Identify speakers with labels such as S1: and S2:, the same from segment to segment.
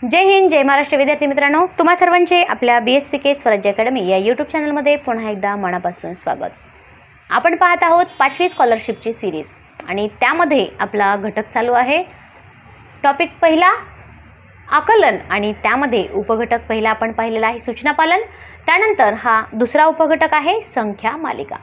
S1: जय हिंद, जय महाराष्ट्र विद्यार्थी मित्रांनो, तुम्हा सर्वांचे आपल्या BSPK स्वराज्य अकॅडमी या यूट्यूब चॅनलमध्ये पुन्हा एकदा मनापासून स्वागत। आपण पाहत आहोत 5वी स्कॉलरशिपची सिरीज आणि त्यामध्ये आपला घटक चालू आहे टॉपिक पहिला आकलन आणि त्यामध्ये उपघटक पहिला आपण पाहिलेला आहे सूचना पालन। त्यानंतर हा दुसरा उपघटक आहे संख्या मालिका।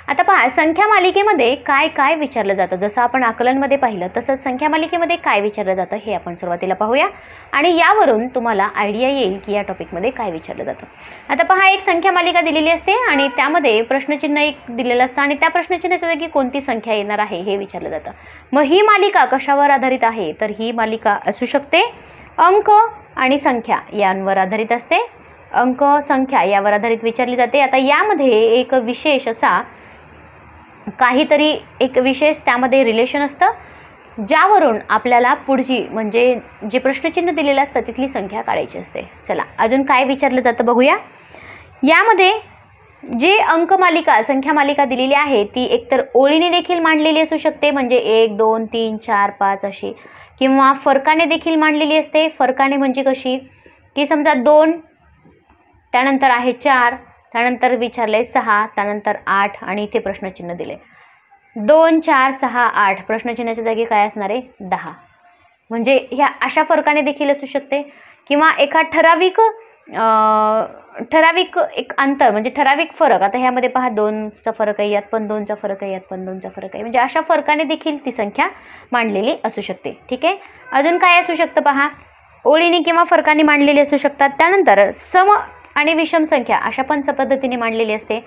S1: आता पहा, संख्या मालिकेमध्ये काय काय विचारलं जातं, जसं आपण आकलनमध्ये पाहिलं तसंच संख्या मालिकेमध्ये काय विचारलं जातं हे आपण सुरुवातीला पाहूया आणि यावरून तुम्हाला आयडिया येईल की या टॉपिकमध्ये काय विचारलं जातं। आता पहा, एक संख्या मालिका दिलेली असते आणि त्यामध्ये प्रश्नचिन्ह एक दिलेलं असतं आणि त्या प्रश्नचिन्हाच्या जागी कोणती संख्या येणार आहे हे विचारलं जातं। मग ही मालिका कशावर आधारित आहे, तर ही मालिका असू शकते अंक आणि संख्या यांवर आधारित असते। अंक संख्या यावर आधारित विचारली जाते। आता यामध्ये एक विशेष असा काहीतरी एक विशेष त्यामध्ये रिलेशन असतं ज्यावरून आपल्याला पुढची म्हणजे जे प्रश्नचिन्ह दिलेलं असतं तिथली संख्या काढायची असते। चला अजून काय विचारलं जातं बघूया। यामध्ये जे अंक मालिका संख्या मालिका दिलेली आहे ती एकतर ओळीने देखील मांडलेली असू शकते, म्हणजे 1 2 3 4 5 अशी, किंवा फरकाने देखील मांडलेली असते। फरकाने म्हणजे कशी की समजा 2 त्यानंतर आहे 4 त्यानंतर विचारले 6 त्यानंतर 8 आणि इथे प्रश्नचिन्ह दिले 2 4 6 8 प्रश्नचिन्हाच्या जागी काय असणार आहे 10, म्हणजे ह्या अशा फरकाने देखील असू शकते। किंवा एका ठराविक एक अंतर म्हणजे ठराविक फरक, आता ह्यामध्ये पहा 2चा फरक आहे, यात पण 2चा फरक आहे, यात पण 2चा फरक आहे, म्हणजे अशा फरकाने देखील ती संख्या मांडलेली असू शकते। ठीक आहे, अजून काय असू शकतं पहा, ओळीने किंवा फरकाने मांडलेली असू शकतात। त्यानंतर सम आणि विषम संख्या अशा पण पद्धतीने मांडलेली असते।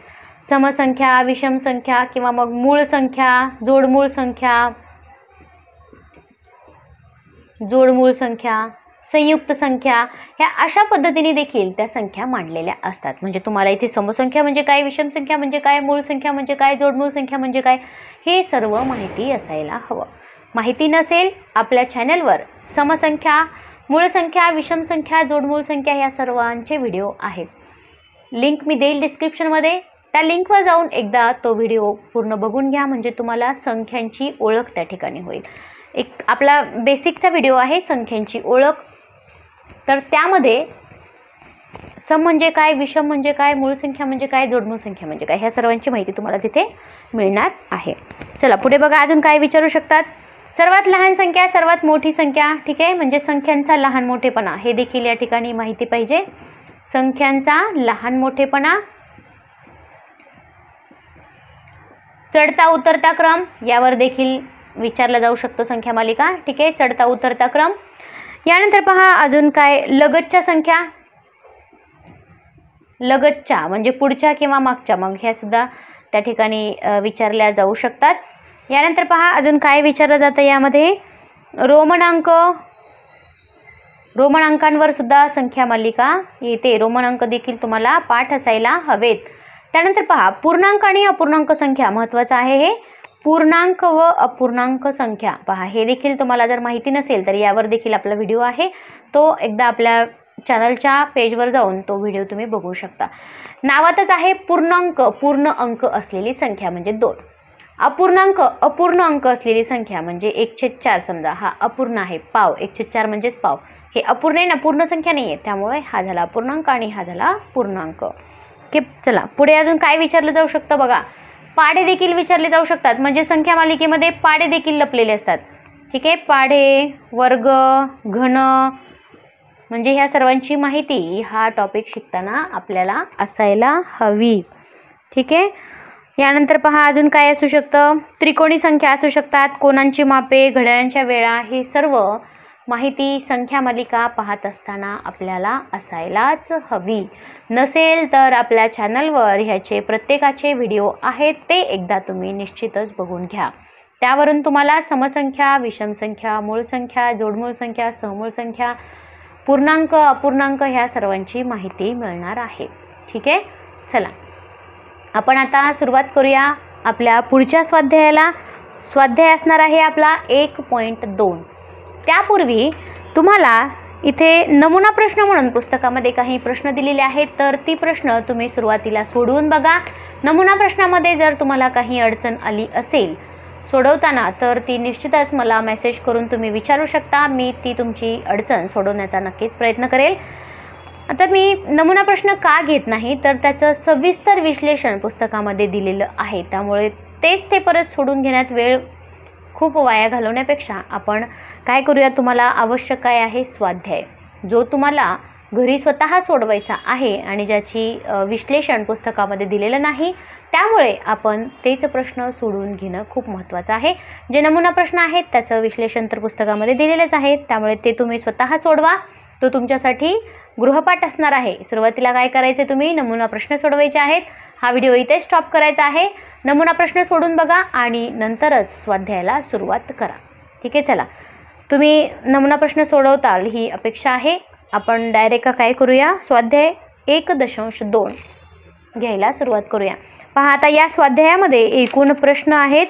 S1: समसंख्या, विषम संख्या किंवा मग मूळ संख्या, जोडमूळ संख्या, संयुक्त संख्या, ह्या अशा पद्धतीने देखील त्या संख्या मांडलेल्या असतात। म्हणजे तुम्हाला इथे समसंख्या म्हणजे काय, विषम संख्या म्हणजे काय, मूळ संख्या म्हणजे काय, जोडमूळ संख्या म्हणजे काय, हे सर्व माहिती असायला हवं। माहिती नसेल आपल्या चॅनलवर समसंख्या, मूळ संख्या, विषम संख्या, जोडमूळ संख्या ह्या सर्वांचे व्हिडिओ आहेत। लिंक मी देईल डिस्क्रिप्शनमध्ये, त्या लिंकवर जाऊन एकदा तो व्हिडिओ पूर्ण बघून घ्या, म्हणजे तुम्हाला संख्यांची ओळख त्या ठिकाणी होईल। एक आपला बेसिकचा व्हिडिओ आहे संख्यांची ओळख, तर त्यामध्ये सम म्हणजे काय, विषम म्हणजे काय, मूळ संख्या म्हणजे काय, जोडमूळ संख्या म्हणजे काय, ह्या सर्वांची माहिती तुम्हाला तिथे मिळणार आहे। चला पुढे बघा, अजून काय विचारू शकतात। सर्वात लहान संख्या, सर्वात मोठी संख्या, ठीक आहे, म्हणजे संख्यांचा लहान मोठेपणा हे देखील या ठिकाणी माहिती पाहिजे। संख्यांचा लहान मोठेपणा, चढता उतरता क्रम यावर देखील विचारला जाऊ शकतो संख्या मालिका। ठीक आहे, चढता उतरता क्रम। यानंतर पहा अजून काय, लगतच्या संख्या, लगतच्या म्हणजे पुढच्या किंवा मागच्या, मग ह्या सुद्धा त्या ठिकाणी विचारल्या जाऊ शकतात। यानंतर पहा अजून काय विचारलं जातं यामध्ये, रोमन अंकांवर सुद्धा संख्या मालिका येते। रोमन अंक देखील तुम्हाला पाठ असायला हवेत। त्यानंतर पहा पूर्णांक आणि अपूर्णांक संख्या, महत्त्वाचं आहे हे, पूर्णांक व अपूर्णांक संख्या पहा, हे देखील तुम्हाला जर माहिती नसेल तर यावर देखील आपला व्हिडिओ आहे, तो एकदा आपल्या चॅनलच्या पेजवर जाऊन तो व्हिडिओ तुम्ही बघू शकता। नावातच आहे पूर्णांक, पूर्ण अंक असलेली संख्या म्हणजे 2। अपूर्णांक, अपूर्ण अंक असलेली संख्या म्हणजे 1/4, समजा हा अपूर्ण आहे, पाव 1/4 म्हणजेच पाव, हे अपूर्ण आहे ना, पूर्ण संख्या नाही आहे, त्यामुळे हा झाला अपूर्णांक आणि हा झाला पूर्णांक। ओके, चला पुढे अजून काय विचारलं जाऊ शकतं बघा, पाढे देखील विचारले जाऊ शकतात, म्हणजे संख्या मालिकेमध्ये पाढे देखील लपलेले असतात। ठीक आहे, पाढे, वर्ग, घन, म्हणजे ह्या सर्वांची माहिती हा टॉपिक शिकताना आपल्याला असायला हवी। ठीक आहे, यानंतर पहा अजून काय असू शकतं, त्रिकोणी संख्या असू शकतात, कोणांची मापे, घड्याळांच्या वेळा, हे सर्व माहिती संख्या मालिका पाहत असताना आपल्याला असायलाच हवी। नसेल तर आपल्या चॅनलवर ह्याचे प्रत्येकाचे व्हिडिओ आहेत, ते एकदा तुम्ही निश्चितच बघून घ्या। त्यावरून तुम्हाला समसंख्या, विषम संख्या, मूळ संख्या, जोडमूळ संख्या, सहमूळ संख्या, पूर्णांक, अपूर्णांक ह्या सर्वांची माहिती मिळणार आहे। ठीक आहे, चला आपण आता सुरुवात करूया आपल्या पुढच्या स्वाध्यायाला। स्वाध्याय असणार आहे आपला 1.2। त्यापूर्वी तुम्हाला इथे नमुना प्रश्न म्हणून पुस्तकामध्ये काही प्रश्न दिलेले आहेत, तर ती प्रश्न तुम्ही सुरुवातीला सोडवून बघा। नमुना प्रश्नामध्ये जर तुम्हाला काही अडचण आली असेल सोडवताना तर ती निश्चितच मला मेसेज करून तुम्ही विचारू शकता. मी ती तुमची अडचण सोडवण्याचा नक्कीच प्रयत्न करेल. आता मी नमुना प्रश्न का घेत नाही तर त्याचं सविस्तर विश्लेषण पुस्तकामध्ये दिलेलं आहे. त्यामुळे तेच ते परत सोडून घेण्यात वेळ खूप वाया घालवण्यापेक्षा आपण काय करूया, तुम्हाला आवश्यक काय आहे, स्वाध्याय जो तुम्हाला घरी स्वतः सोडवायचा आहे आणि ज्याची विश्लेषण पुस्तकामध्ये दिलेलं नाही. त्यामुळे आपण तेच प्रश्न सोडून घेणं खूप महत्त्वाचं आहे. जे नमुना प्रश्न आहेत त्याचं विश्लेषण तर पुस्तकामध्ये दिलेलेच आहे. त्यामुळे ते तुम्ही स्वतः सोडवा. तो तुमच्यासाठी गृहपाठ असणार आहे. सुरुवातीला काय करायचे, तुम्ही नमुना प्रश्न सोडवायचे आहेत. हा व्हिडिओ इथे स्टॉप करायचा आहे. नमुना प्रश्न सोडून बघा आणि नंतरच स्वाध्यायाला सुरुवात करा. ठीक आहे, चला तुम्ही नमुना प्रश्न सोडवताल ही अपेक्षा आहे. आपण डायरेक्ट काय करूया, स्वाध्याय 1.2 घ्यायला सुरुवात करूया. पहा, आता या स्वाध्यायामध्ये एकूण प्रश्न आहेत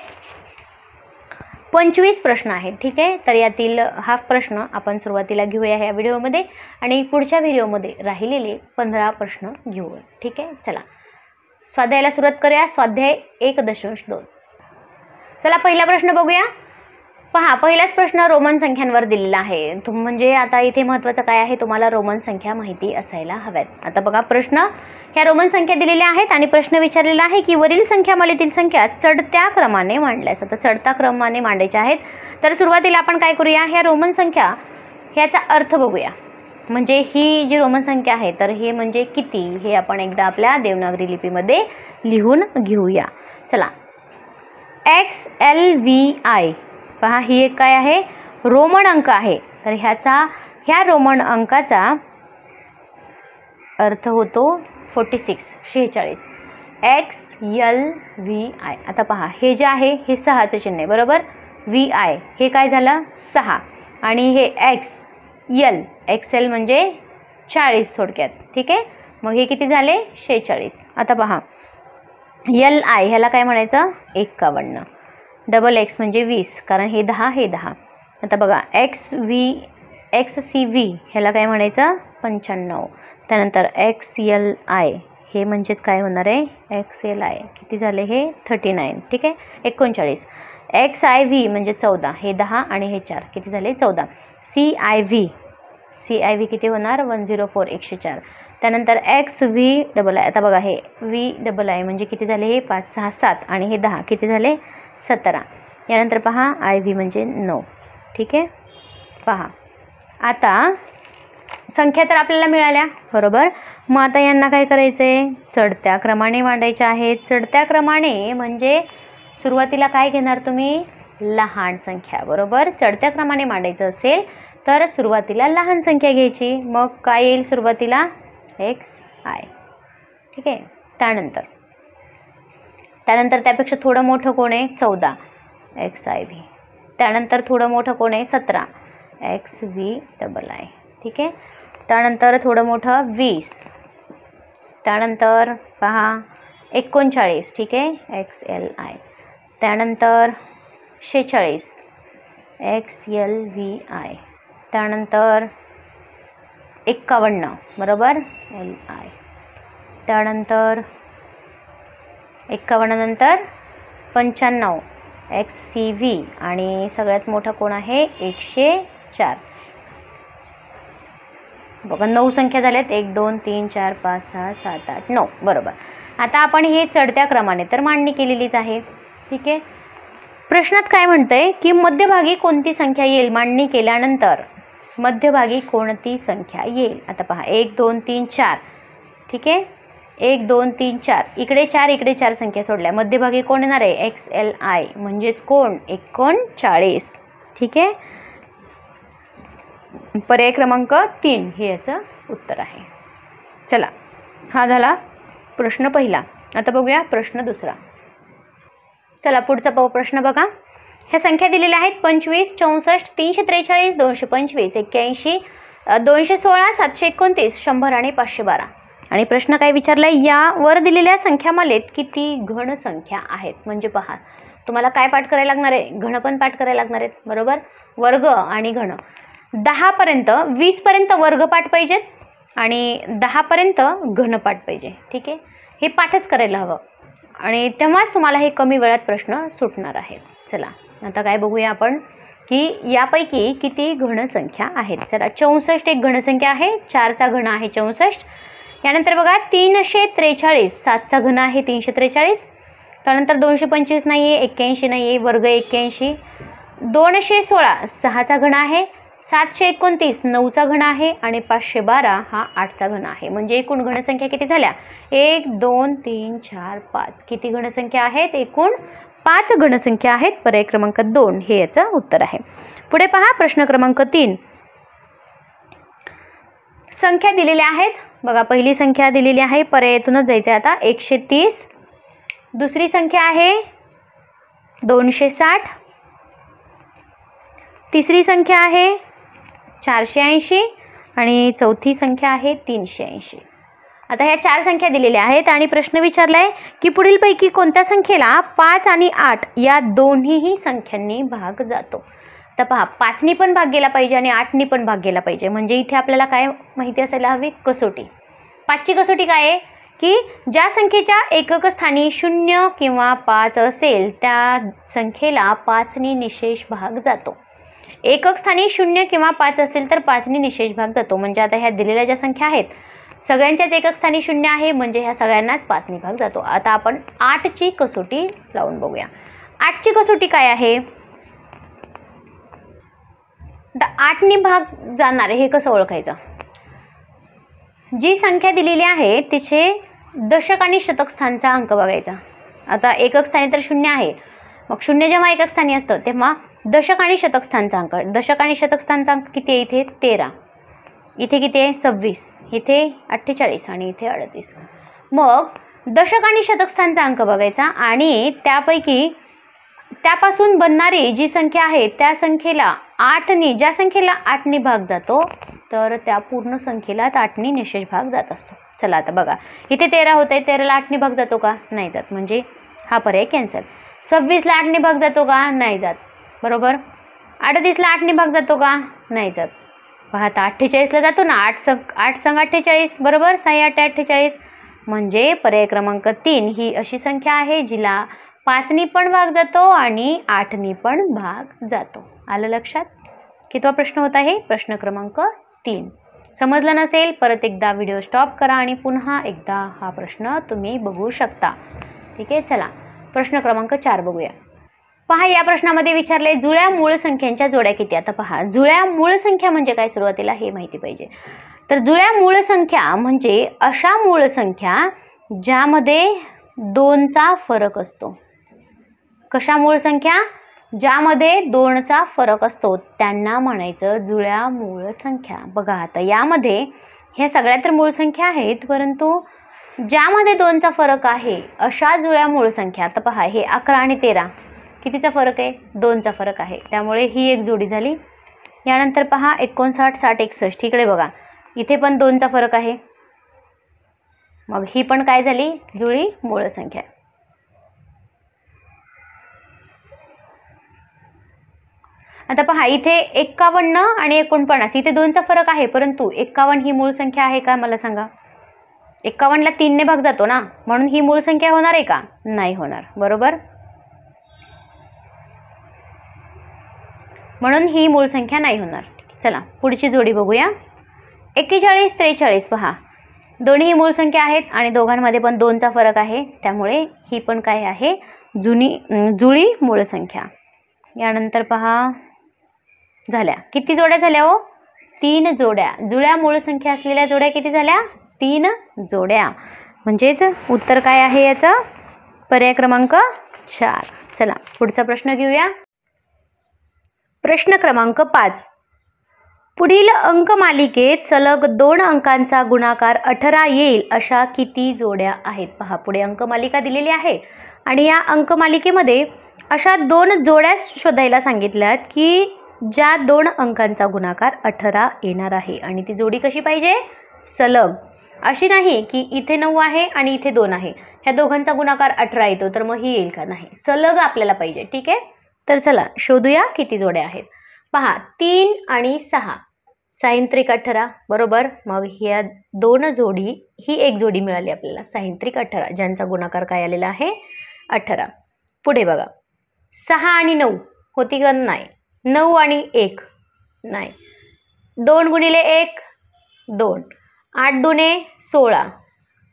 S1: 25 प्रश्न आहेत. ठीक आहे, तर यातील हाफ प्रश्न आपण सुरुवातीला घेऊया ह्या व्हिडिओमध्ये आणि पुढच्या व्हिडिओमध्ये राहिलेले 15 प्रश्न घेऊया. ठीक आहे, चला स्वाध्यायाला सुरुवात करूया. स्वाध्याय 1.2. चला पहिला प्रश्न बघूया. पहा, पहिलाच प्रश्न रोमन संख्यांवर दिलेला आहे. म्हणजे आता इथे महत्त्वाचं काय आहे, तुम्हाला रोमन संख्या माहिती असायला हव्यात. आता बघा, प्रश्न ह्या रोमन संख्या दिलेल्या आहेत आणि प्रश्न विचारलेला आहे की वरील संख्यामालेतील संख्या चढत्या क्रमाने मांडल्यास. आता चढत्या क्रमाने मांडायच्या आहेत. तर सुरुवातीला आपण काय करूया, ह्या रोमन संख्या ह्याचा अर्थ बघूया. म्हणजे ही जी रोमन संख्या आहे तर हे म्हणजे किती हे आपण एकदा आपल्या देवनागरी लिपीमध्ये लिहून घेऊया. चला, XLVI पहा, ही एक काय आहे, रोमन अंक आहे. तर ह्या रोमन अंकाचा अर्थ होतो 46. XLVI. आता पहा, हे जे आहे हे 6चं चिन्ह आहे, बरोबर. VI हे काय झालं, 6 आणि हे XL म्हणजे 40 थोडक्यात. ठीक आहे, मग हे किती झाले, 46. आता पहा, LI ह्याला काय म्हणायचं, 51. डबल X म्हणजे 20, कारण हे 10 हे 10. आता बघा, XCV ह्याला काय म्हणायचं, 95. त्यानंतर XLI हे म्हणजेच काय होणार आहे, XLI किती झाले, हे 39. ठीक आहे, 39. XIV म्हणजे 14, हे 10 आणि हे 4 किती झाले, 14. CIV किती होणार, 104, 104. त्यानंतर XVII. आता बघा, हे VII म्हणजे किती झाले, हे 5, 6, 7 आणि हे 10 किती झाले, 17. यानंतर पहा, IV म्हणजे 9. ठीक आहे, पहा आता संख्या तर आपल्याला मिळाल्या, बरोबर. मग आता यांना काय करायचं आहे, चढत्या क्रमाने मांडायच्या आहेत. चढत्या क्रमाने म्हणजे सुरुवातीला काय घेणार तुम्ही, लहान संख्या, बरोबर. चढत्या क्रमाने मांडायचं असेल तर सुरुवातीला लहान संख्या घ्यायची. मग काय येईल सुरुवातीला, XI. ठीक आहे, त्यानंतर त्यापेक्षा थोडं मोठं कोण आहे, 14, XIV. त्यानंतर थोडं मोठं कोण आहे, 17, XVII. ठीक आहे, त्यानंतर थोडं मोठं 20. त्यानंतर पहा 39. ठीक आहे, XLI. त्यानंतर 46, XLVI. त्यानंतर 51, बरोबर, LI. त्यानंतर 51 नंतर 95, XCV. आणि सगळ्यात मोठा कोण आहे, 104. बघा, 9 संख्या झाल्यात, 1 2 3 4 5 6 7 8 9, बरोबर. आता आपण हे चढत्या क्रमाने तर मांडणी केलेलीच आहे. ठीक आहे, प्रश्नात काय म्हणतंय की मध्यभागी कोणती संख्या येईल, मांडणी केल्यानंतर मध्यभागी कोणती संख्या येईल. आता पहा, 1 2 3 4. ठीक आहे, 1 2 3 4, इकडे 4 इकडे 4 संख्या सोडल्या, मध्यभागी कोण येणार आहे, XLI म्हणजेच कोण, 39. ठीक आहे, पर्याय क्रमांक 3 हे याचं उत्तर आहे. चला, हा झाला प्रश्न पहिला. आता बघूया प्रश्न दुसरा. चला, पुढचा प्रश्न बघा. ह्या संख्या दिलेल्या आहेत 25, 64, 343, 225, 81, 216, 729, 100 आणि 512. आणि प्रश्न काय विचारलाय, यावर दिलेल्या संख्यामालेत किती घन संख्या आहेत. म्हणजे पहा, तुम्हाला काय पाठ करायला लागणार आहे, घन पण पाठ करायला लागणार आहेत, बरोबर. वर्ग आणि घन. 10 पर्यंत 20 पर्यंत वर्ग पाठ पाहिजेत आणि 10 पर्यंत घन पाठ पाहिजे. ठीक आहे, हे पाठच करायला हवं. आणि तेव्हाच तुम्हाला हे कमी वेळात प्रश्न सुटणार आहेत. चला आता काय बघूया आपण की यापैकी किती घनसंख्या आहेत. चला 64 एक घनसंख्या आहे, 4चा घन आहे 64. यानंतर बघा 343, 7चा घन आहे 343. त्यानंतर 225 नाही आहे, 81 नाही आहे, वर्ग 81. 216 6चा घन आहे, 729 9चा घन आहे आणि 512 हा 8चा घन आहे. म्हणजे एकूण घनसंख्या किती झाल्या? 1 2 3 4 5. किती घनसंख्या आहेत? एकूण 5 घनसंख्या आहेत. पर्याय क्रमांक 2 हे याचं उत्तर आहे. पुढे पहा प्रश्न क्रमांक 3. संख्या दिलेल्या आहेत. बघा पहिली संख्या दिलेली आहे, पर्यायातूनच जायचं आहे आता. 130. दुसरी संख्या आहे 260. तिसरी संख्या आहे 480 आणि चौथी संख्या आहे 380. आता ह्या 4 संख्या दिलेल्या आहेत आणि प्रश्न विचारलाय की पुढीलपैकी कोणत्या संख्येला 5 आणि 8 या दोन्हीही संख्यांनी भाग जातो. तर पहा 5नी पण भाग गेला पाहिजे आणि 8नी पण भाग गेला पाहिजे. म्हणजे इथे आपल्याला काय माहिती असायला हवी? कसोटी. 5ची कसोटी काय आहे की ज्या संख्येच्या एकक स्थानी 0 किंवा 5 असेल त्या संख्येला 5नी निशेष भाग जातो. एकक स्थानी 0 किंवा 5 असेल तर 5नी निशेष भाग जातो. म्हणजे आता ह्या दिलेल्या ज्या संख्या आहेत सगळ्यांच्याच एकक स्थानी 0 आहे, म्हणजे ह्या सगळ्यांनाच 5नी भाग जातो. आता आपण 8ची कसोटी लावून बघूया. 8ची कसोटी काय आहे? 8नी भाग जाणार हे कसं ओळखायचं? जी संख्या दिलेली आहे तिचे दशक आणि शतक स्थानचा अंक बघायचा. आता एकक स्थानी तर 0 आहे, मग 0 जेव्हा एकक स्थानी असतं तेव्हा दशक आणि शतक स्थानचा अंक. दशक आणि शतक स्थानचा अंक किती आहे? इथे 13, इथे किती आहे? 26, इथे 48 आणि इथे 38. मग दशक आणि शतक स्थानचा अंक बघायचा आणि त्यापैकी त्यापासून बनणारी जी संख्या आहे त्या संख्येला 8नी, ज्या संख्येला 8नी भाग जातो तर त्या पूर्ण संख्येलाच 8नी निशेष भाग जात असतो. चला आता बघा इथे 13 होते, 13ला 8नी भाग जातो का? नाही जात, म्हणजे हा पर्याय कॅन्सल. 26ला 8नी भाग जातो का? नाही जात, बरोबर. 38ला 8नी भाग जातो का? नाही जात. पहा आता 48ला जातो ना, 8 संग 48, बरोबर. 6 8 48. म्हणजे पर्याय क्रमांक 3 ही अशी संख्या आहे जिला 5नी पण भाग जातो आणि 8नी पण भाग जातो. आलं लक्षात? कितवा प्रश्न होता हे? प्रश्न क्रमांक 3. समजलं नसेल परत एकदा व्हिडिओ स्टॉप करा आणि पुन्हा एकदा हा प्रश्न तुम्ही बघू शकता. ठीक आहे, चला प्रश्न क्रमांक 4 बघूया. पहा या प्रश्नामध्ये विचारले जुळ्या मूळ संख्यांच्या जोड्या किती. आता पहा जुळ्या मूळ संख्या म्हणजे काय सुरुवातीला हे माहिती पाहिजे. तर जुळ्या मूळ संख्या म्हणजे अशा मूळ संख्या ज्यामध्ये 2चा फरक असतो. कशा मूळ संख्या? ज्यामध्ये 2चा फरक असतो त्यांना म्हणायचं जुळ्या मूळ संख्या. बघा आता यामध्ये ह्या सगळ्या तर मूळ संख्या आहेत, परंतु ज्यामध्ये 2चा फरक आहे अशा जुळ्या मूळ संख्या. आता पहा हे 11 आणि 13 कितीचा फरक आहे? 2चा फरक आहे, त्यामुळे ही एक जोडी झाली. यानंतर पहा 59 60 61, इकडे बघा इथे पण 2चा फरक आहे, मग ही पण काय झाली? जुळी मूळ संख्या. आता पहा इथे 51 आणि 49 इथे 2चा फरक आहे, परंतु 51 ही मूळ संख्या आहे का? मला सांगा. 51ला 3ने भाग जातो ना, म्हणून ही मूळ संख्या होणार आहे का? नाही होणार, बरोबर. म्हणून ही मूळ संख्या नाही होणार. चला पुढची जोडी बघूया. 41 43 पहा दोन्ही मूळ संख्या आहेत आणि दोघांमध्ये पण 2चा फरक आहे, त्यामुळे ही पण काय आहे? जुळी मूळ संख्या. यानंतर पहा झाल्या किती जोड्या झाल्या हो? 3 जोड्या. जुळ्या मूळ संख्या असलेल्या जोड्या किती झाल्या? 3 जोड्या. म्हणजेच उत्तर काय आहे याचं? पर्याय क्रमांक 4. चला पुढचा प्रश्न घेऊया. प्रश्न क्रमांक 5. पुढील अंकमालिकेत सलग 2 अंकांचा गुणाकार 18 येईल अशा किती जोड्या आहेत? पहा पुढे अंकमालिका दिलेली आहे आणि या अंकमालिकेमध्ये अशा 2 जोड्या शोधायला सांगितल्यात की ज्या 2 अंकांचा गुणाकार 18 येणार आहे आणि ती जोडी कशी पाहिजे? सलग. अशी नाही की इथे 9 आहे आणि इथे 2 आहे, ह्या दोघांचा गुणाकार 18 येतो तर मग ही येईल का? नाही, सलग आपल्याला पाहिजे. ठीक आहे, तर चला शोधूया किती जोड्या आहेत. पहा 3 आणि 6 साहित्रिक 18 बरोबर. मग ह्या दोन जोडी, ही एक जोडी मिळाली आपल्याला साहित्रिक 18, ज्यांचा गुणाकार काय आलेला आहे 18. पुढे बघा 6 आणि 9 होती का नाही. 9 आणि 1 नाही. 2 गुणिले 1 2. 8 दुने 16.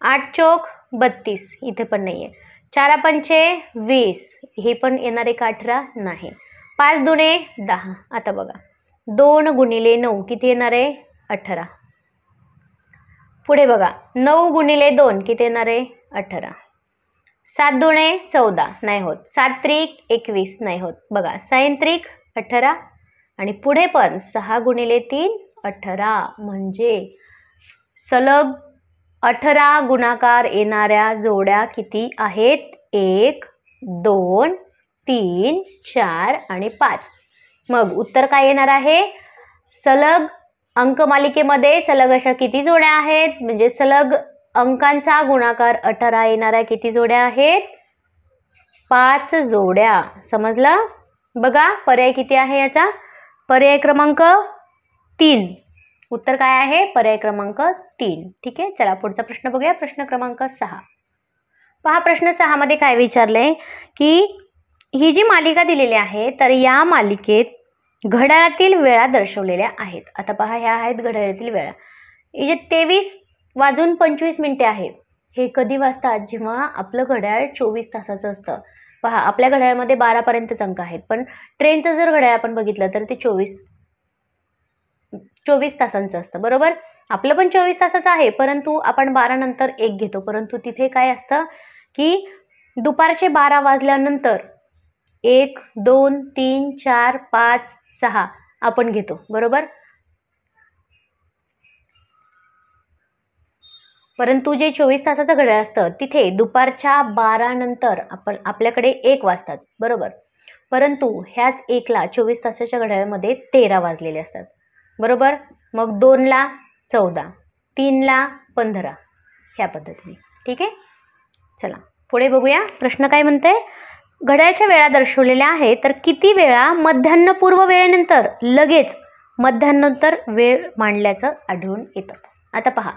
S1: 8 चोक 32 इथे पण नाहीये. 4 पंचे 20 हे पण येणार आहे का 18 नाही. 5 दुने 10. आता बघा 2 गुणिले 9 किती येणार आहे 18. पुढे बघा 9 गुणिले 2 किती येणार आहे 18. 7 दुणे 14 नाही होत. 7 त्रिक 21 नाही होत. बघा साहित्रिक 18 आणि पुढे पण 6 गुणिले 3 18 म्हणजे सलग 18 गुणाकार येणाऱ्या जोड्या किती आहेत 1 2 3 4 आणि 5. मग उत्तर काय येणार आहे सलग अंकमालिकेमध्ये सलग अशा किती जोड्या आहेत म्हणजे सलग अंकांचा गुणाकार 18 येणाऱ्या किती जोड्या आहेत 5 जोड्या. समजलं. बघा पर्याय किती आहे याचा पर्याय क्रमांक 3. उत्तर काय आहे पर्याय क्रमांक 3. ठीक आहे. चला पुढचा प्रश्न बघूया. प्रश्न क्रमांक 6 पहा. प्रश्न 6 मध्ये काय विचारलंय की ही जी मालिका दिलेली आहे तर या मालिकेत घड्याळातील वेळा दर्शवलेल्या आहेत. आता पहा ह्या आहेत घड्याळातील वेळा. हे जे 23:25 आहे हे कधी वाजतात जेव्हा आपलं घड्याळ 24 तासाचं असतं. पहा आपल्या घड्याळामध्ये 12 पर्यंतच अंक आहेत पण ट्रेनचं जर घड्याळ आपण बघितलं तर ते 24 तासांचं असतं बरोबर. आपलं पण 24 तासाचं आहे परंतु आपण 12 नंतर 1 घेतो परंतु तिथे काय असतं की दुपारचे 12 वाजल्यानंतर 1 2 3 4 5 6 आपण घेतो बरोबर. परंतु जे 24 तासाचं घड्याळ असतं तिथे दुपारच्या 12 नंतर आपल्याकडे 1 वाजतात बरोबर. परंतु ह्याच 1ला 24 तासाच्या घड्याळामध्ये 13 वाजलेले असतात बरोबर. मग 2ला 14 3ला 15 ह्या पद्धतीने. ठीक आहे. चला पुढे बघूया. प्रश्न काय म्हणते घड्याळाच्या वेळा दर्शवलेल्या आहेत तर किती वेळा मध्यान्हपूर्व वेळेनंतर लगेच मध्यान्होत्तर वेळ मांडल्याचं आढळून येतं. आता पहा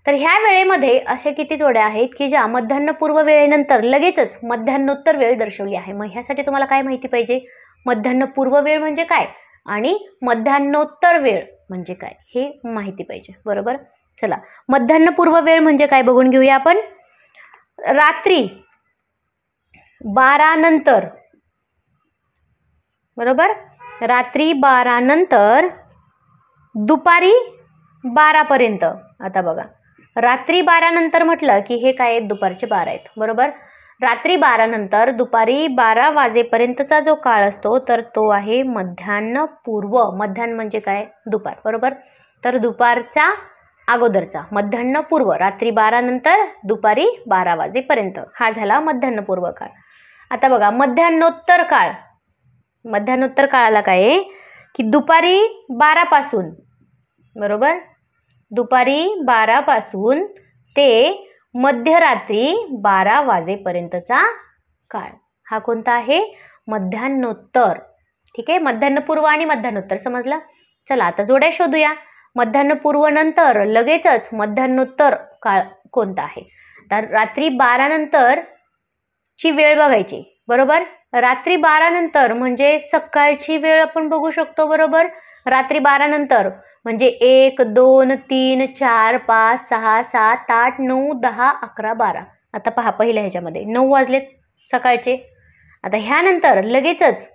S1: तर ह्या वेळेमध्ये अशा किती जोड्या आहेत की ज्या मध्यान्हपूर्व वेळेनंतर लगेचच मध्यान्होत्तर वेळ दर्शवली आहे. मग ह्यासाठी तुम्हाला काय माहिती पाहिजे मध्यान्हपूर्व वेळ म्हणजे काय आणि मध्यान्होत्तर वेळ म्हणजे काय हे माहिती पाहिजे बरोबर. चला मध्यान्हपूर्व वेळ म्हणजे काय बघून घेऊया आपण. रात्री 12 नंतर बरोबर. रात्री 12 नंतर दुपारी 12 पर्यंत. आता बघा रात्री 12 नंतर म्हटलं की हे काय आहेत दुपारचे 12 आहेत बरोबर. रात्री 12 नंतर दुपारी 12 वाजेपर्यंतचा जो काळ असतो तर तो आहे मध्यान्हपूर्व. मध्यान्ह म्हणजे काय दुपार बरोबर. तर दुपारचा अगोदरचा मध्यान्हपूर्व रात्री 12 नंतर दुपारी 12 वाजेपर्यंत हा झाला मध्यान्हपूर्व काळ. आता बघा मध्यान्होत्तर काळ. मध्यान्होत्तर काळाला काय आहे की दुपारी 12 पासून बरोबर दुपारी 12 पासून ते मध्यरात्री 12 वाजेपर्यंतचा काळ हा कोणता आहे मध्यान्होत्तर. ठीक आहे. मध्यान्हपूर्व आणि मध्यान्होत्तर समजलं. चला आता जोड्या शोधूया. मध्यान्हपूर्व नंतर लगेचच मध्यान्होत्तर काळ कोणता आहे तर रात्री 12 नंतर ची वेळ बघायची बरोबर. रात्री 12 नंतर म्हणजे सकाळची वेळ आपण बघू शकतो बरोबर. रात्री 12 नंतर म्हणजे 1 2 3 4 5 6 7 8 9 10 11 12. आता पहा पहिल्या ह्याच्यामध्ये 9 वाजलेत सकाळचे. आता ह्यानंतर लगेचच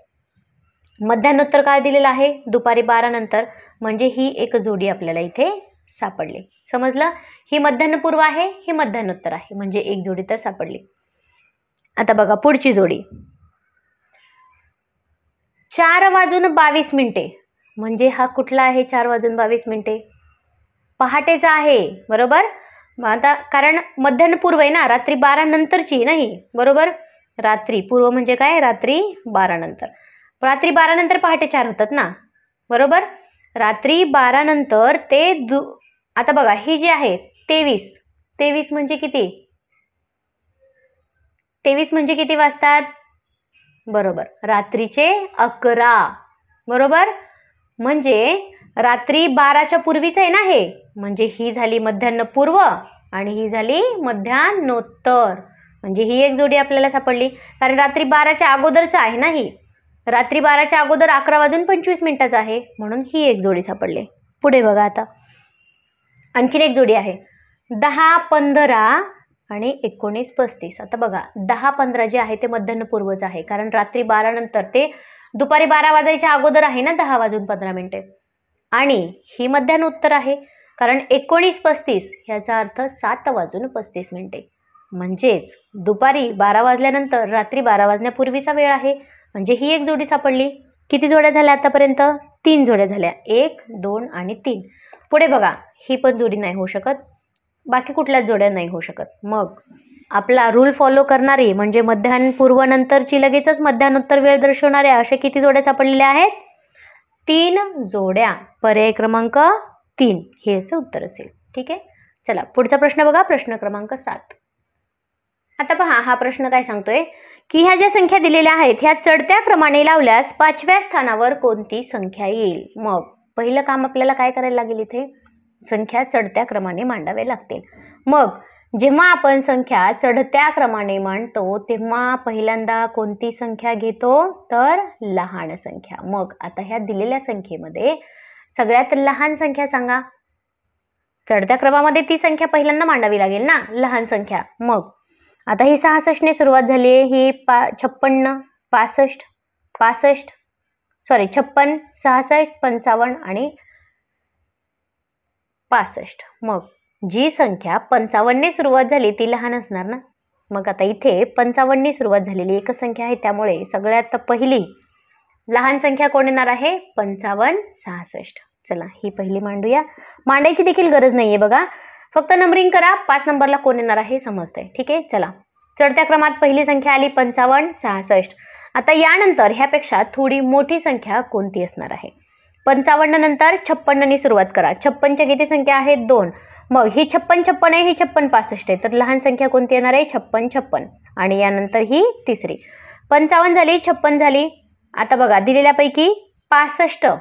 S1: मध्यान्होत्तर काळ दिलेला आहे दुपारी 12 नंतर म्हणजे ही एक जोडी आपल्याला इथे सापडली. समजलं. ही मध्यान्हपूर्व आहे ही मध्यान्होत्तर आहे म्हणजे एक जोडी तर सापडली. आता बघा पुढची जोडी 4:22 म्हणजे हा कुठला आहे 4:22 पहाटेचा आहे बरोबर. आता कारण मध्यान्हपूर्व आहे ना रात्री 12 नंतरची नाही बरोबर. रात्री पूर्व म्हणजे काय रात्री 12 नंतर. रात्री 12 नंतर पहाटे 4 होतात ना बरोबर. रात्री 12 नंतर ते आता बघा ही जी आहे 23 म्हणजे किती 23 म्हणजे किती वाजतात बरोबर रात्रीचे 11 बरोबर. म्हणजे रात्री 12च्या पूर्वीच आहे ना हे, म्हणजे ही झाली मध्यान्हपूर्व आणि ही झाली मध्यान्होत्तर, म्हणजे ही एक जोडी आपल्याला सापडली. कारण रात्री 12च्या अगोदरच आहे ना ही, रात्री 12च्या अगोदर 11:25 आहे, म्हणून ही एक जोडी सापडली. पुढे बघा आता आणखीन एक जोडी आहे 10-15 आणि 19-35. आता बघा 10-15 जे आहे ते मध्यान्हपूर्वच आहे, कारण रात्री 12 नंतर ते दुपारी 12 वाजायच्या अगोदर आहे ना 10:15. आणि ही मध्यान्होत्तर आहे, कारण 19-35 याचा अर्थ 7:35. म्हणजेच दुपारी 12 वाजल्यानंतर रात्री 12 वाजण्यापूर्वीचा वेळ आहे, म्हणजे ही एक जोडी सापडली. किती जोड्या झाल्या आतापर्यंत? 3 जोड्या झाल्या, 1, 2 आणि 3. पुढे बघा ही पण जोडी नाही होऊ शकत, बाकी कुठल्याच जोड्या नाही होऊ शकत. मग आपला रूल फॉलो करणारी म्हणजे मध्यान्हपूर्व नंतरची लगेचच मध्यान्होत्तर वेळ दर्शवणाऱ्या अशा किती जोड्या सापडलेल्या आहेत? 3 जोड्या. पर्याय क्रमांक 3 हे याचं उत्तर असेल. ठीक आहे, चला पुढचा प्रश्न बघा, प्रश्न क्रमांक 7. आता पहा हा प्रश्न काय सांगतोय की ह्या ज्या संख्या दिलेल्या आहेत ह्या चढत्या क्रमाने लावल्यास 5व्या स्थानावर कोणती संख्या येईल? मग पहिलं काम आपल्याला काय करायला लागेल? इथे संख्या चढत्या क्रमाने मांडाव्या लागतील. मग जेव्हा आपण संख्या चढत्या क्रमाने मांडतो तेव्हा पहिल्यांदा कोणती संख्या घेतो? तर लहान संख्या. मग आता ह्या दिलेल्या संख्येमध्ये सगळ्यात लहान संख्या सांगा. चढत्या क्रमामध्ये ती संख्या पहिल्यांदा मांडावी लागेल ना, लहान संख्या. मग आता ही 66 ने सुरुवात झाली आहे, ही 56, 65, 55 आणि 65. मग जी संख्या 55 ने सुरुवात झाली ती लहान असणार ना. मग आता इथे 55 ने सुरुवात झालेली एकच संख्या आहे, त्यामुळे सगळ्यात पहिली लहान संख्या कोण येणार आहे? 55, 66. चला ही पहिली मांडूया. मांडायची देखील गरज नाहीये बघा, फक्त नंबरिंग करा. 5 नंबरला कोण येणार आहे समजतंय. ठीक आहे, चला चढत्या क्रमात पहिली संख्या आली 55, 66. आता यानंतर ह्यापेक्षा थोडी मोठी संख्या कोणती असणार आहे? 55 नंतर 56 ने सुरुवात करा. 56च्या किती संख्या आहेत? 2. मग ही 56 आहे, ही 56, 65 आहे, तर लहान संख्या कोणती येणार आहे? 56. आणि यानंतर ही तिसरी 55 झाली, 56 झाली. आता बघा दिलेल्यापैकी 65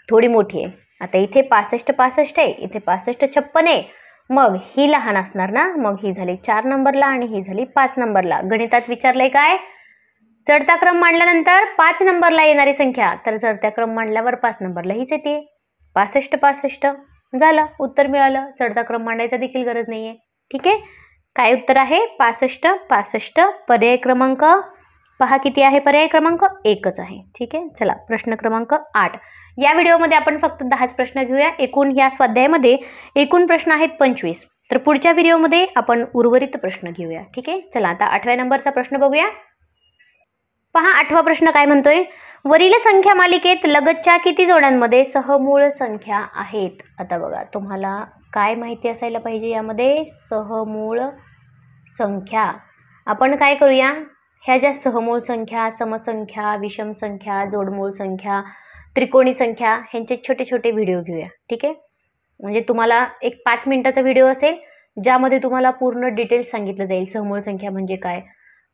S1: थोडी मोठी आहे. आता इथे 65 आहे, इथे 65 आहे. मग ही लहान असणार ना. मग ही झाली 4 नंबरला आणि ही झाली 5 नंबरला. गणितात विचारलंय काय? चढता क्रम मांडल्यानंतर 5 नंबरला येणारी संख्या, तर चढत्या क्रम मांडल्यावर 5 नंबरला हीच येते. 65 झालं, उत्तर मिळालं. चढता क्रम मांडायचा देखील गरज नाहीये. ठीक आहे, काय उत्तर आहे? 65. पर्याय क्रमांक पहा किती आहे? पर्याय क्रमांक 1च आहे. ठीक आहे, चला प्रश्न क्रमांक 8. या व्हिडिओमध्ये आपण फक्त 10च प्रश्न घेऊया. एकूण या स्वाध्यायामध्ये एकूण प्रश्न आहेत 25. तर पुढच्या व्हिडिओमध्ये आपण उर्वरित प्रश्न घेऊया. ठीक आहे, चला आता 8व्या नंबरचा प्रश्न बघूया. पहा 8वा प्रश्न काय म्हणतोय? वरील संख्या मालिकेत लगतच्या किती जोड्यांमध्ये सहमूळ संख्या आहेत? आता बघा तुम्हाला काय माहिती असायला पाहिजे यामध्ये? सहमूळ संख्या. आपण काय करूया, ह्या ज्या सहमूळ संख्या, समसंख्या, विषम संख्या, जोडमूळ संख्या, त्रिकोणी संख्या ह्यांचे छोटे छोटे व्हिडिओ घेऊया. ठीक आहे, म्हणजे तुम्हाला एक 5 मिनिटाचा व्हिडिओ असेल ज्यामध्ये तुम्हाला पूर्ण डिटेल्स सांगितलं जाईल. सहमूळ संख्या म्हणजे काय,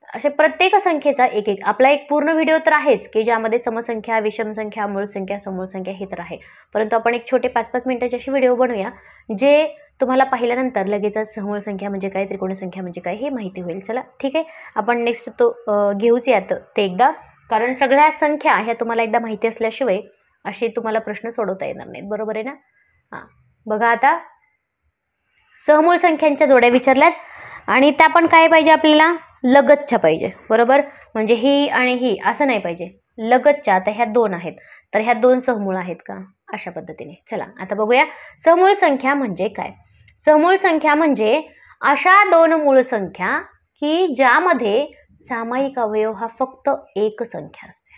S1: असे प्रत्येक संख्येचा एक एक आपला एक पूर्ण व्हिडिओ तर आहेच की ज्यामध्ये समसंख्या, विषम संख्या, मूळ संख्या, समूळ संख्या हे तर आहे. परंतु आपण एक छोटे 5-5 मिनिटाचे असे व्हिडिओ बनवूया जे तुम्हाला पाहिल्यानंतर लगेचच समूळ संख्या म्हणजे काय, त्रिकोणी संख्या म्हणजे काय हे माहिती होईल. चला ठीक आहे, आपण नेक्स्ट तो घेऊच यात ते एकदा, कारण सगळ्या संख्या ह्या तुम्हाला एकदा माहिती असल्याशिवाय असे तुम्हाला प्रश्न सोडवता येणार नाहीत. बरोबर आहे ना? हां बघा आता सहमूळ संख्यांच्या जोड्या विचारल्यात आणि त्या पण काय पाहिजे आपल्याला? लगतच्या पाहिजे. बरोबर, म्हणजे ही आणि ही असं नाही पाहिजे, लगतच्या. आता ह्या 2 आहेत, तर ह्या 2 सहमूळ आहेत का? अशा पद्धतीने. चला आता बघूया सहमूळ संख्या म्हणजे काय. सहमूळ संख्या म्हणजे अशा 2 मूळ संख्या की ज्यामध्ये सामायिक अवयव हा फक्त एक संख्या असते.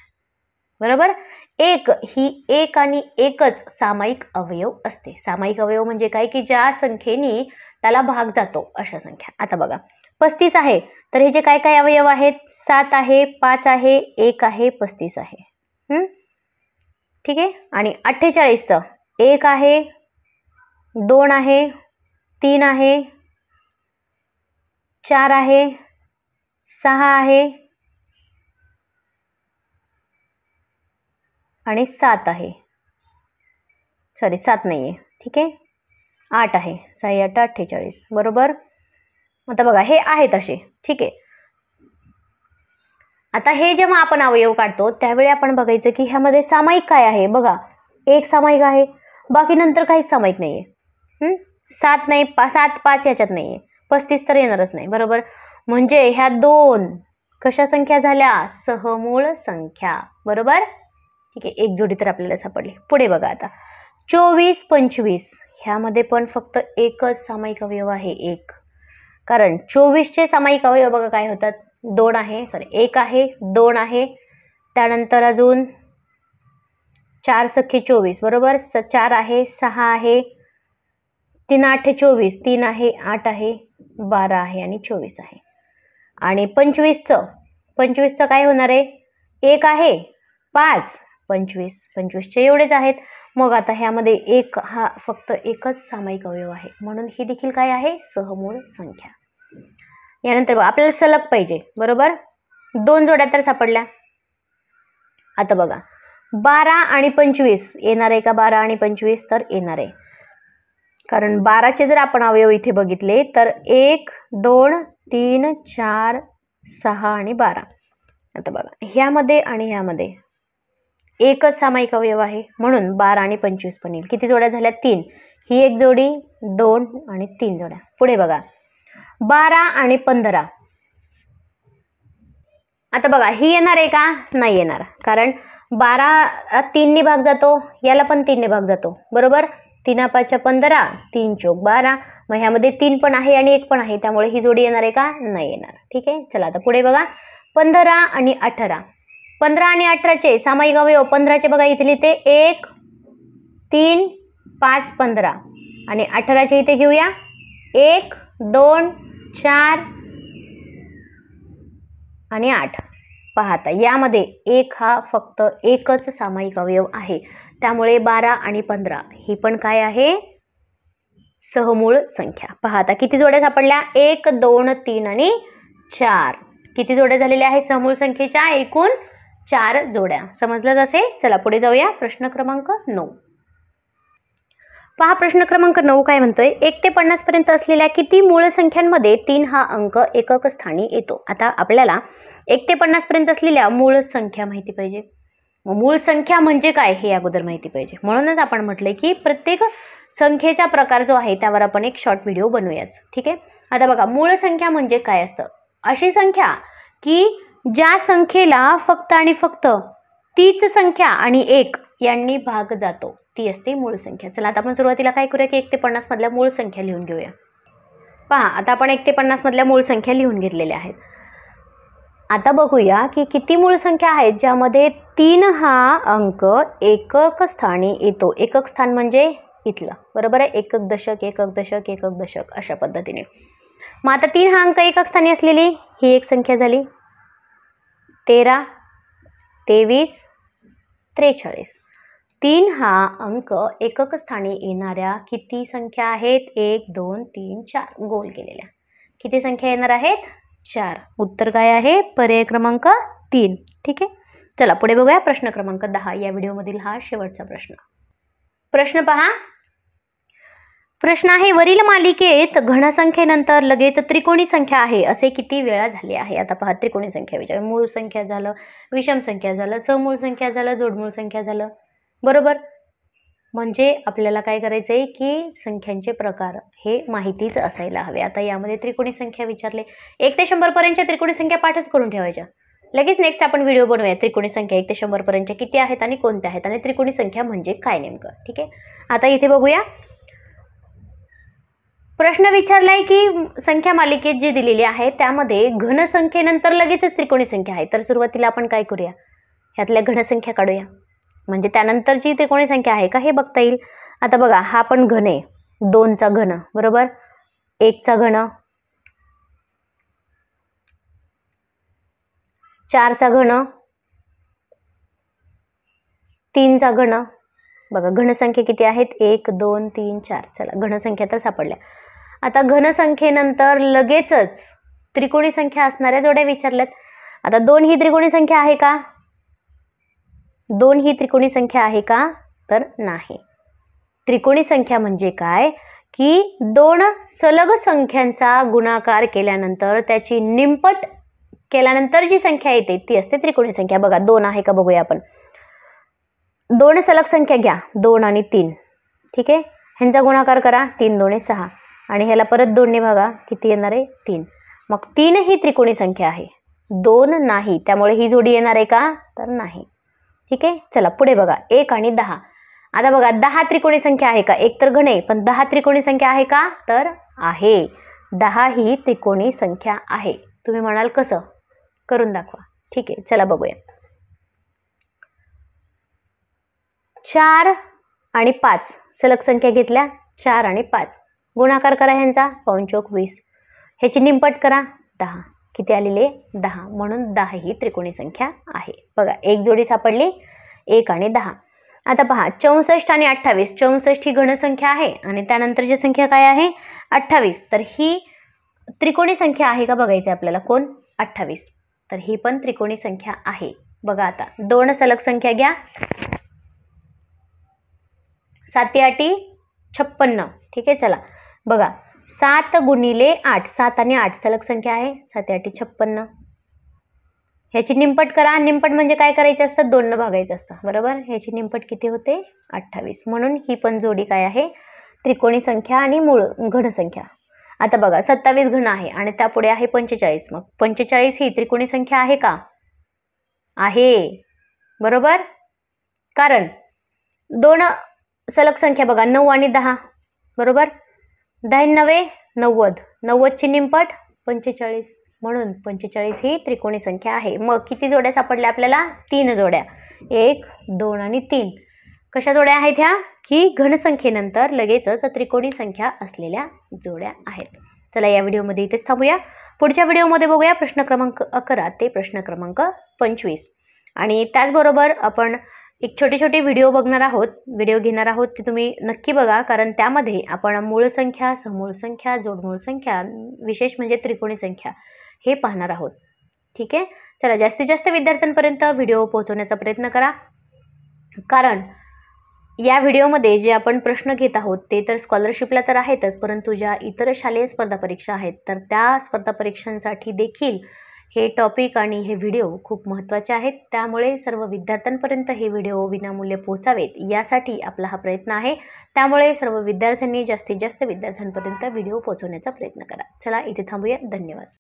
S1: बरोबर, एक ही एक आणि एकच सामायिक अवयव असते. सामायिक अवयव म्हणजे काय की ज्या संख्येने त्याला भाग जातो अशा संख्या. आता बघा 35 आहे, तर हे जे काय काय अवयव आहेत? 7 आहे, 5 आहे, 1 आहे, 35 आहे. ठीक आहे, आणि 48चं 1 आहे, 2 आहे, 3 आहे, 4 आहे, 6 आहे आणि 7 आहे. सॉरी 7 नाही आहे, ठीक आहे, 8 आहे, 6 8 48 बरोबर. आता बघा हे आहेत असे, ठीक आहे. आता हे जेव्हा आपण अवयव काढतो त्यावेळी आपण बघायचं की ह्यामध्ये सामायिक काय आहे. बघा एक सामायिक आहे, बाकी नंतर काहीच सामायिक नाहीये. 7 नाही, 7 5 याच्यात नाहीये, 35 तर येणारच नाही बरोबर. म्हणजे ह्या दोन कशा संख्या झाल्या, सहमूळ संख्या बरोबर. ठीक आहे, एक जोडी तर आपल्याला सापडली. पुढे बघा आता 24 25 ह्यामध्ये पण फक्त एकच सामायिक अवयव आहे, एक. कारण 24चे सामायिक अवयव बघा काय होतात, 2 आहे, सॉरी 1 आहे, 2 आहे, त्यानंतर अजून 4 सख्खे 24 बरोबर, 4 आहे, 6 आहे, 3 8 24, 3 आहे, 8 आहे, 12 आहे आणि 24 आहे. आणि 25चं काय होणार आहे, 1 आहे, 5 25 25चे एवढेच आहेत. मग आता ह्यामध्ये एक हा फक्त एकच सामायिक अवयव आहे, म्हणून ही देखील काय आहे, सहमूळ संख्या. यानंतर आपल्याला सलग पाहिजे बरोबर, 2 जोड्या तर सापडल्या. आता बघा 12 आणि 25 येणार आहे का, 12 आणि 25 तर येणार आहे. कारण 12चे जर आपण अवयव इथे बघितले तर 1 2 3 4 6 आणि 12. आता बघा ह्यामध्ये आणि ह्यामध्ये एकच सामायिक अवयव आहे, म्हणून 12 आणि 25 पण येईल. किती जोड्या झाल्या, 3. ही एक जोडी, 2 आणि 3 जोड्या. पुढे बघा 12 आणि 15. आता बघा ही येणार आहे का, नाही येणार. कारण 12 3 ने भाग जातो, याला पण 3 ने भाग जातो बरोबर. 3 5 15, 3 चौक 12. मग ह्यामध्ये 3 पण आहे आणि 1 पण आहे, त्यामुळे ही जोडी येणार आहे का, नाही येणार. ठीक आहे, चला आता पुढे बघा 15 आणि 18. 15 आणि 18चे सामायिक अवयव, 15चे बघा इथे लिहिते 1 3 5 15 आणि 18चे इथे घेऊया 1 2 4 आणि 8. पाहता यामध्ये 1 हा फक्त एकच सामायिक अवयव आहे, त्यामुळे 12 आणि 15 ही पण काय आहे, सहमूळ संख्या. पाहता किती जोड्या सापडल्या, 1 2 3 आणि 4. किती जोड्या झालेल्या आहेत सहमूळ संख्येच्या, एकूण 4 जोड्या. समजलं असेल. चला पुढे जाऊया. प्रश्न क्रमांक 9. पहा प्रश्न क्रमांक 9 काय म्हणतोय, 1 ते 50 पर्यंत असलेल्या किती मूळ संख्यांमध्ये 3 हा अंक एकक स्थानी येतो. आता आपल्याला 1 ते 50 पर्यंत असलेल्या मूळ संख्या माहिती पाहिजे. मग मूळ संख्या म्हणजे काय हे अगोदर माहिती पाहिजे. म्हणूनच आपण म्हटलंय की प्रत्येक संख्येचा प्रकार जो आहे त्यावर आपण एक शॉर्ट व्हिडिओ बनवूयाच. ठीक आहे. आता बघा मूळ संख्या म्हणजे काय असतं, अशी संख्या की ज्या संख्येला फक्त आणि फक्त तीच संख्या आणि 1 यांनी भाग जातो, ती असते मूळ संख्या. चला आता आपण सुरुवातीला काय करूया की 1 ते 50 मधल्या मूळ संख्या लिहून घेऊया. पहा आता आपण 1 ते 50 मधल्या मूळ संख्या लिहून घेतलेल्या आहेत. आता बघूया की किती मूळ संख्या आहेत ज्यामध्ये 3 हा अंक एकक स्थानी येतो. एकक स्थान म्हणजे इथलं बरोबर आहे, एकक दशक एकक दशक एकक दशक अशा पद्धतीने. मग आता 3 हा अंक एकक स्थानी असलेली ही एक संख्या झाली, 13 23 43. 3 हा अंक एकक स्थानी येणाऱ्या किती संख्या आहेत, 1 2 3 4 गोल केलेल्या किती संख्या येणार आहेत, 4. उत्तर काय आहे, पर्याय क्रमांक 3. ठीक आहे. चला पुढे बघूया प्रश्न क्रमांक 10. या व्हिडिओमधील हा शेवटचा प्रश्न. प्रश्न पहा. प्रश्न आहे, वरील मालिकेत घनसंख्येनंतर लगेच त्रिकोणी संख्या आहे असे किती वेळा झाले आहे. आता पहा त्रिकोणी संख्या विचार, मूळ संख्या झालं, विषम संख्या झालं, समूळ संख्या झालं, जोडमूळ संख्या झालं बरोबर. म्हणजे आपल्याला काय करायचंय की संख्यांचे प्रकार हे माहितीच असायला हवे. आता यामध्ये त्रिकोणी संख्या विचारले, 1 ते 100 पर्यंतच्या त्रिकोणी संख्या पाठच करून ठेवायच्या. लगेच नेक्स्ट आपण व्हिडिओ बनवूया त्रिकोणी संख्या 1 ते 100 पर्यंतच्या किती आहेत आणि कोणत्या आहेत आणि त्रिकोणी संख्या म्हणजे काय नेमकं. ठीक आहे. आता इथे बघूया प्रश्न विचारलाय की संख्या मालिकेत जी दिलेली आहे त्यामध्ये घनसंख्येनंतर लगेचच त्रिकोणी संख्या आहे. तर सुरुवातीला आपण काय करूया, ह्यातल्या घनसंख्या काढूया, म्हणजे त्यानंतरची त्रिकोणी संख्या आहे का हे बघता येईल. आता बघा हा पण घन आहे, 2 चा घन बरोबर, 1 चा घन, 4 चा घन, 3 चा घन. बघा घनसंख्या किती आहेत, 1 2 3 4. चला घनसंख्या तर सापडल्या. आता घनसंख्येनंतर लगेचच त्रिकोणी संख्या असणाऱ्या जोड्या विचारल्यात. आता 2 ही त्रिकोणी संख्या आहे का, 2 ही त्रिकोणी संख्या आहे का, तर नाही. त्रिकोणी संख्या म्हणजे काय की दोन सलग संख्यांचा गुणाकार केल्यानंतर त्याची निमपट केल्यानंतर जी संख्या येते ती असते त्रिकोणी संख्या. बघा 2 आहे का बघूया आपण. 2 सलग संख्या घ्या, 2 आणि 3. ठीक आहे, ह्यांचा गुणाकार करा, 3 2 6 आणि ह्याला परत 2 ने भागा, किती येणार आहे 3. मग 3 ही त्रिकोणी संख्या आहे, 2 नाही, त्यामुळे ही जोडी येणार आहे का तर नाही. ठीक आहे, चला पुढे बघा 1 आणि 10. आता बघा 10 त्रिकोणी संख्या आहे का, एक तर घन आहे पण 10 त्रिकोणी संख्या आहे का तर आहे. 10 ही त्रिकोणी संख्या आहे. तुम्ही म्हणाल कसं, करून दाखवा. ठीक आहे, चला बघूया. 4 आणि 5 सलग संख्या घेतल्या, 4 आणि 5 गुणाकार करा ह्यांचा, 5 20. ह्याची निमपट करा, 10. किती आलेले 10, म्हणून 10 ही त्रिकोणी संख्या आहे. बघा एक जोडी सापडली, 1 आणि 10. आता पहा 64 आणि 28. 64 ही घनसंख्या आहे आणि त्यानंतरची संख्या काय आहे 28. तर ही त्रिकोणी संख्या आहे का बघायचं आपल्याला, कोण 28. तर ही पण त्रिकोणी संख्या आहे. बघा आता 2 सलग संख्या घ्या, 7 8 56. ठीक आहे, चला बघा 7 गुणिले 8, 7 आणि 8 सलग संख्या आहे, 7 8 56. ह्याची निमपट करा. निमपट म्हणजे काय करायचं असतं, 2 न भागायचं असतं, बरोबर. ह्याची निमपट किती होते 28. म्हणून ही पण जोडी काय आहे त्रिकोणी संख्या आणि मूळ घन संख्या. आता बघा 27 घन आहे आणि त्यापुढे आहे 45. मग 45 ही त्रिकोणी संख्या आहे का, आहे, बरोबर. कारण 2 सलग संख्या बघा 9 आणि 10, बरोबर. 10 9 90, 90 ची निमपट 45, म्हणून 45 ही त्रिकोणी संख्या आहे. मग किती जोड्या सापडल्या आपल्याला, 3 जोड्या, 1 2 आणि 3. कशा जोड्या आहेत ह्या की घनसंख्येनंतर लगेचच त्रिकोणी संख्या असलेल्या जोड्या आहेत. चला या व्हिडिओमध्ये इथेच थांबूया. पुढच्या व्हिडिओमध्ये बघूया प्रश्न क्रमांक 11 ते प्रश्न क्रमांक 25. आणि त्याचबरोबर आपण एक छोटे छोटे व्हिडिओ घेणार आहोत, ते तुम्ही नक्की बघा, कारण त्यामध्ये आपण मूळ संख्या, समूळ संख्या, जोडमूळ संख्या, विशेष म्हणजे त्रिकोणी संख्या हे पाहणार आहोत. ठीक आहे, चला जास्तीत जास्त विद्यार्थ्यांपर्यंत व्हिडिओ पोहोचवण्याचा प्रयत्न करा. कारण या व्हिडिओमध्ये जे आपण प्रश्न घेत आहोत ते तर स्कॉलरशिपला तर आहेतच, परंतु ज्या इतर शालेय स्पर्धा परीक्षा आहेत तर त्या स्पर्धा परीक्षांसाठी देखील हे टॉपिक आणि हे व्हिडिओ खूप महत्त्वाचे आहेत. त्यामुळे सर्व विद्यार्थ्यांपर्यंत हे व्हिडिओ विनामूल्य पोहोचावेत यासाठी आपला हा प्रयत्न आहे. त्यामुळे सर्व विद्यार्थ्यांनी जास्तीत जास्त विद्यार्थ्यांपर्यंत व्हिडिओ पोहोचवण्याचा प्रयत्न करा. चला इथे थांबूया. धन्यवाद.